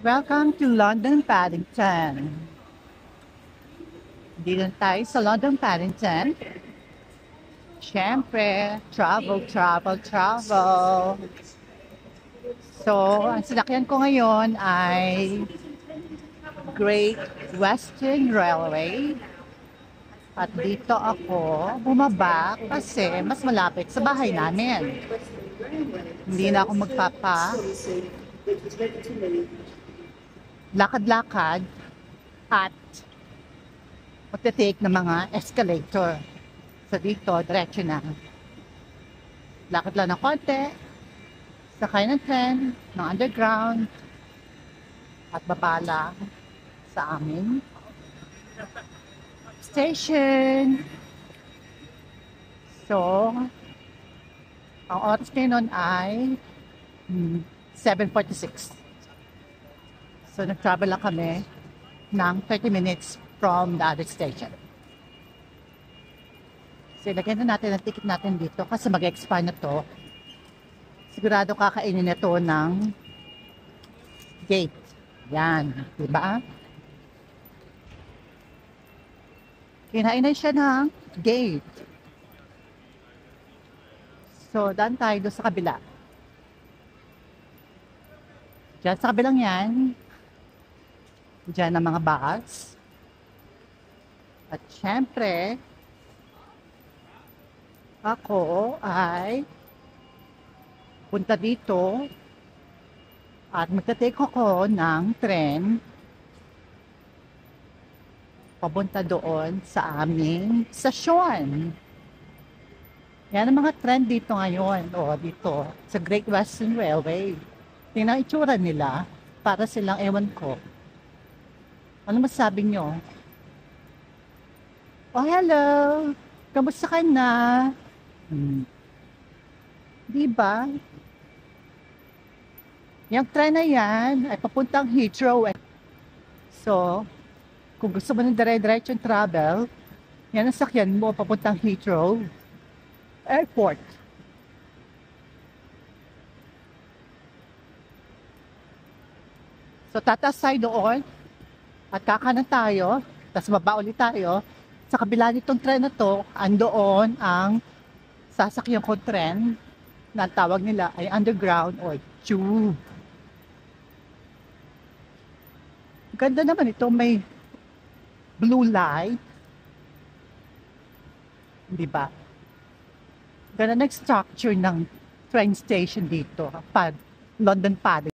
Welcome to London Paddington. Dito tayo sa London Paddington. Siyempre, travel. So, ang sinakyan ko ngayon ay Great Western Railway. At dito ako bumaba kasi mas malapit sa bahay namin. Hindi na ako lakad-lakad at magte-take ng mga escalator. So dito, diretso na. Lakad lang ng konti, sakay ng tren, ng underground, at babala sa aming station. So, ang oras ngayon ay 7:46. So, nag-travel lang kami ng 30 minutes from the other station. So, ilagyan na natin ang ticket natin dito kasi mag-expire na to. Sigurado kakainin na to ng gate. Yan, diba? Kinain na siya ng gate. So, daan tayo doon sa kabila. Diyan sa kabilang yan, diyan ang mga bags. At syempre, ako ay punta dito at magta-take ako ng tren papunta doon sa aming stasyon. Yan ang mga tren dito ngayon, o dito sa Great Western Railway. Tingnan ang itsura nila, para silang ewan ko. Ano masasabi nyo? Oh, hello! Kamusta ka na? Diba? Yung tren na yan ay papuntang Heathrow. So, kung gusto mo ng dire-diretsong travel, yan ang sakyan mo papuntang Heathrow Airport. So, tataas tayo doon at kakanan tayo, tapos baba ulit tayo. Sa kabila nitong tren na to, andoon ang sasakyan ko tren na tawag nila ay underground or tube. Ganda naman ito, may blue light. Di ba? Ganda ng structure ng train station dito, London Paddington.